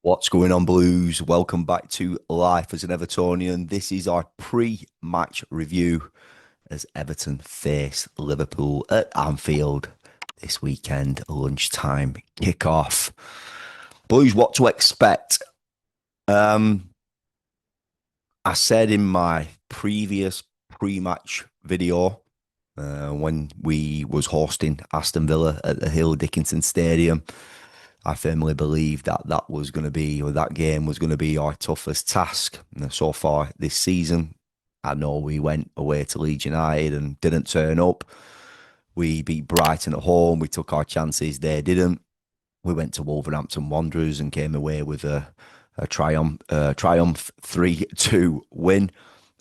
What's going on, Blues? Welcome back to Life as an Evertonian. This is our pre-match review as Everton face Liverpool at Anfield this weekend, lunchtime kickoff. Blues, what to expect? Um, I said in my previous pre-match video when we was hosting Aston Villa at the Hill Dickinson Stadium, I firmly believe that that was going to be, or that game was going to be our toughest task so far this season. I know we went away to Leeds United and didn't turn up. We beat Brighton at home. We took our chances. They didn't. We went to Wolverhampton Wanderers and came away with a triumph 3-2 win.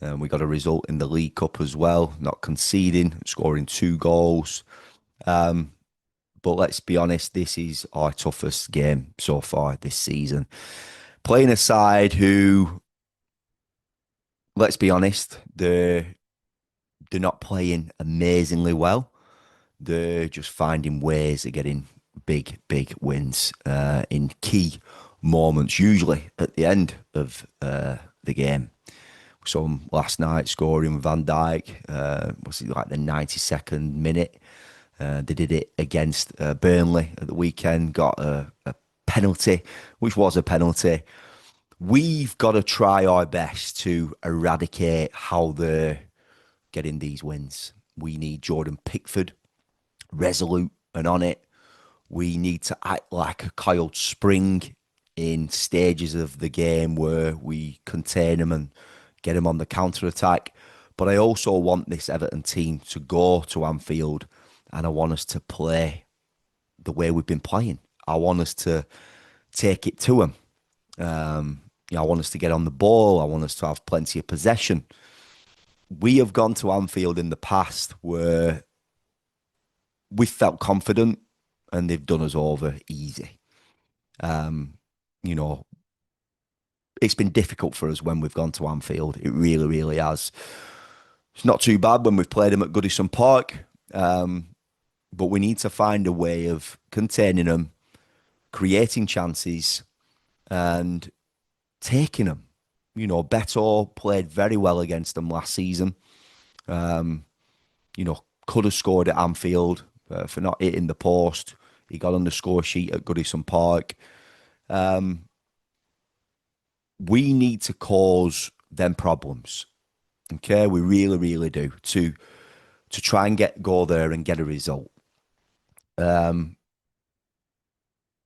And we got a result in the League Cup as well, not conceding, scoring 2 goals. Um, but let's be honest, this is our toughest game so far this season. Playing a side who, let's be honest, they're not playing amazingly well. They're just finding ways of getting big wins in key moments, usually at the end of the game. So last night scoring Van Dijk, was it like the 92nd minute? They did it against Burnley at the weekend, got a penalty, which was a penalty. We've got to try our best to eradicate how they're getting these wins. We need Jordan Pickford resolute and on it. We need to act like a coiled spring in stages of the game where we contain them and get them on the counter attack. But I also want this Everton team to go to Anfield and I want us to play the way we've been playing. I want us to take it to them. I want us to get on the ball. I want us to have plenty of possession. We have gone to Anfield in the past where we felt confident and they've done us over easy. Um, you know, it's been difficult for us when we've gone to Anfield. It really has. It's not too bad when we've played them at Goodison Park. But we need to find a way of containing them, creating chances, and taking them. Beto played very well against them last season. Um, could have scored at Anfield for not hitting the post. He got on the score sheet at Goodison Park. We need to cause them problems. Okay, we really do to try and go there and get a result.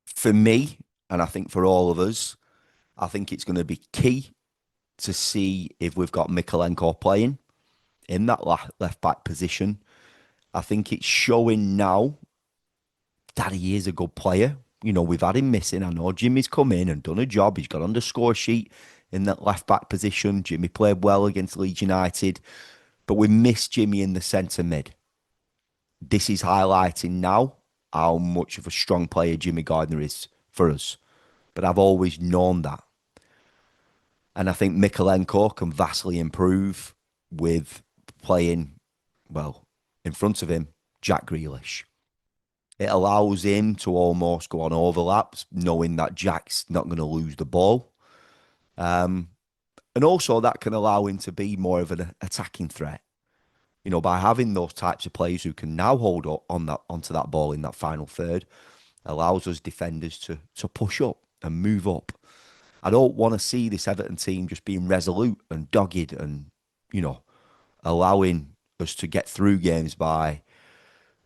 For me, and I think for all of us, I think it's going to be key to see if we've got Mikalenko playing in that left back position. I think it's showing now that he is a good player. We've had him missing. I know Jimmy's come in and done a job. He's got on the score sheet in that left back position. Jimmy played well against Leeds United, but we missed Jimmy in the centre mid. This is highlighting now how much of a strong player Jimmy Gardner is for us. But I've always known that. And I think Mikalenko can vastly improve with playing, well, in front of him, Jack Grealish. It allows him to almost go on overlaps, knowing that Jack's not going to lose the ball. And also that can allow him to be more of an attacking threat. By having those types of players who can now hold onto that ball in that final third, allows us defenders to push up and move up. I don't want to see this Everton team just being resolute and dogged and, allowing us to get through games by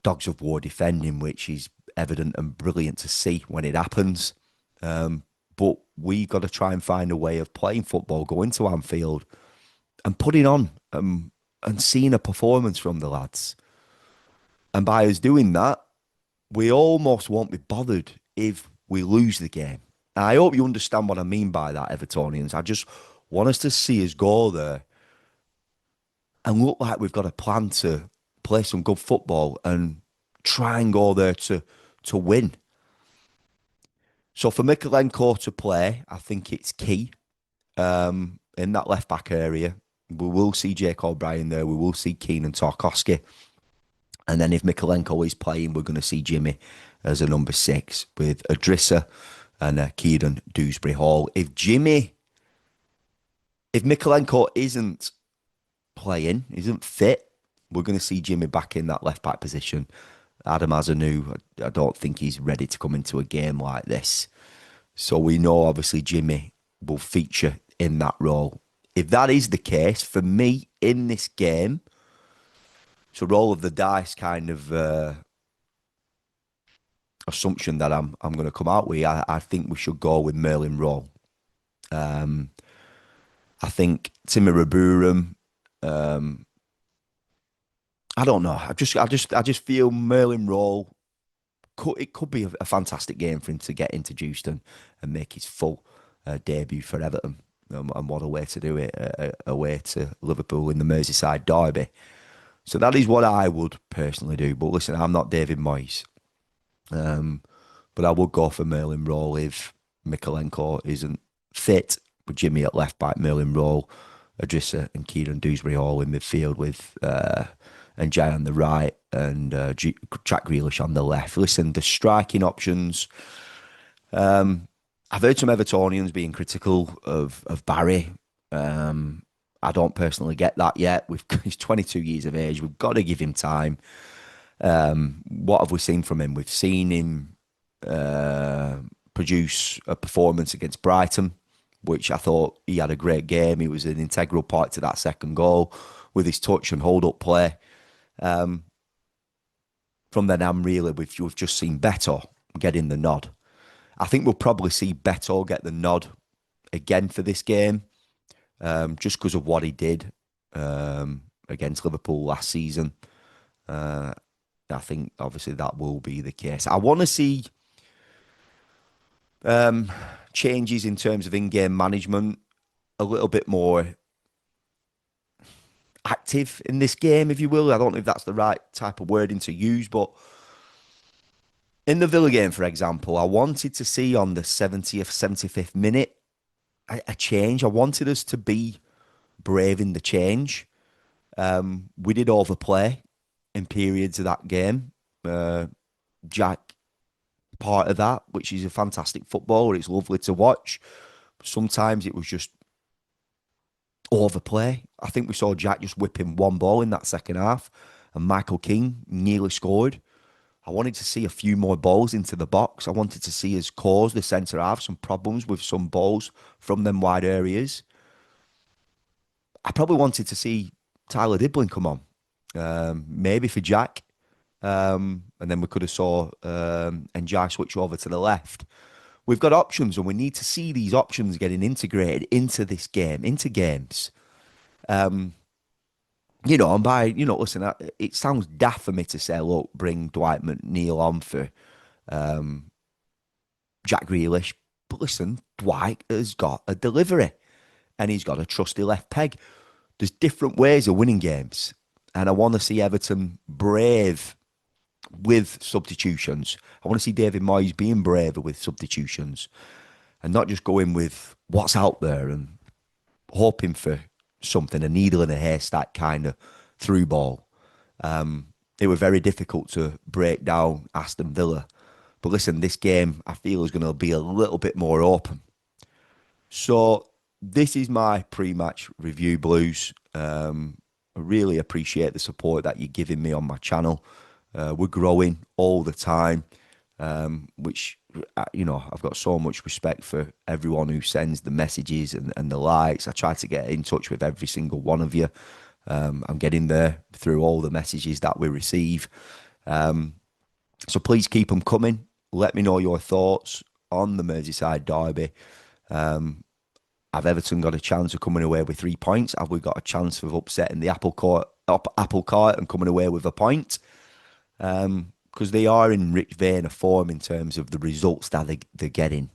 dogs of war defending, which is evident and brilliant to see when it happens. But we've got to try and find a way of playing football, going to Anfield and putting on and seeing a performance from the lads. And by us doing that, we almost won't be bothered if we lose the game. And I hope you understand what I mean by that, Evertonians. I just want us to see us go there and look like we've got a plan to play some good football and try and go there to win. So for Mikalenko to play, I think it's key in that left back area. We will see Jake O'Brien there. We will see Keenan Tarkowski. And then if Mikalenko is playing, we're going to see Jimmy as a number 6 with Adrissa and Kieran Dewsbury Hall. If Mikalenko isn't playing, isn't fit, we're going to see Jimmy back in that left back position. Adam Azanu, I don't think he's ready to come into a game like this. So we know obviously Jimmy will feature in that role. If that is the case, for me in this game, it's a roll of the dice kind of assumption that I'm going to come out with. I think we should go with Merlin Rowe. I think Timmy Raburum. I don't know. I just feel Merlin Rowe. It could be a fantastic game for him to get introduced and make his full debut for Everton. And what a way to do it, away to Liverpool in the Merseyside derby. So that is what I would personally do. But listen, I'm not David Moyes. But I would go for Merlin Rowe if Mikalenko isn't fit, with Jimmy at left back, Merlin Rowe, Adrissa and Kieran Dewsbury Hall in midfield with and Jay on the right and Jack Grealish on the left. Listen, the striking options. I've heard some Evertonians being critical of Barry. I don't personally get that yet. He's 22 years of age. We've got to give him time. What have we seen from him? We've seen him produce a performance against Brighton, which I thought he had a great game. He was an integral part to that second goal with his touch and hold up play. From then on, really, we've just seen Beto getting the nod. I think we'll probably see Beto get the nod again for this game, just because of what he did against Liverpool last season. I think obviously that will be the case. I want to see changes in terms of in-game management, a little bit more active in this game, if you will. I don't know if that's the right type of wording to use, but in the Villa game, for example, I wanted to see on the 70th, 75th minute a change. I wanted us to be brave in the change. We did overplay in periods of that game. Jack, part of that, which is a fantastic footballer. It's lovely to watch. Sometimes it was just overplay. I think we saw Jack just whipping one ball in that second half, and Michael Keane nearly scored. I wanted to see a few more balls into the box. I wanted to see us cause the centre half some problems with some balls from them wide areas. I probably wanted to see Tyler Diblin come on, maybe for Jack. And then we could have saw Njai switch over to the left. We've got options, and we need to see these options getting integrated into this game, into games. And listen, it sounds daft for me to say, look, bring Dwight McNeil on for Jack Grealish. But listen, Dwight has got a delivery, and he's got a trusty left peg. There's different ways of winning games, and I want to see Everton brave with substitutions. I want to see David Moyes being braver with substitutions and not just going with what's out there and hoping for something, a needle in a haystack kind of through ball. It was very difficult to break down Aston Villa. But listen, this game I feel is going to be a little bit more open. So this is my pre-match review, Blues. I really appreciate the support that you're giving me on my channel. We're growing all the time, which, I've got so much respect for everyone who sends the messages and the likes. I try to get in touch with every single one of you. I'm getting there through all the messages that we receive. So please keep them coming. Let me know your thoughts on the Merseyside derby. Have Everton got a chance of coming away with 3 points? Have we got a chance of upsetting the apple cart and coming away with a point? Because they are in rich vein of form in terms of the results that they're getting.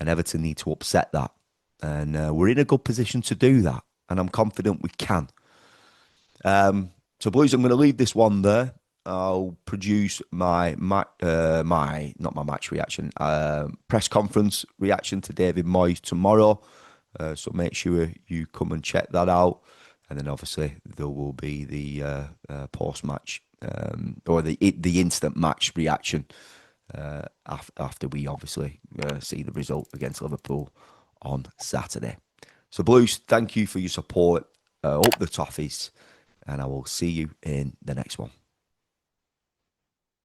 And Everton need to upset that. And we're in a good position to do that. And I'm confident we can. So, Blues, I'm going to leave this one there. I'll produce my not my match reaction, press conference reaction to David Moyes tomorrow. So make sure you come and check that out. And then obviously there will be the post-match or the instant match reaction after we obviously see the result against Liverpool on Saturday. So Blues, thank you for your support. Up the toffees, and I will see you in the next one.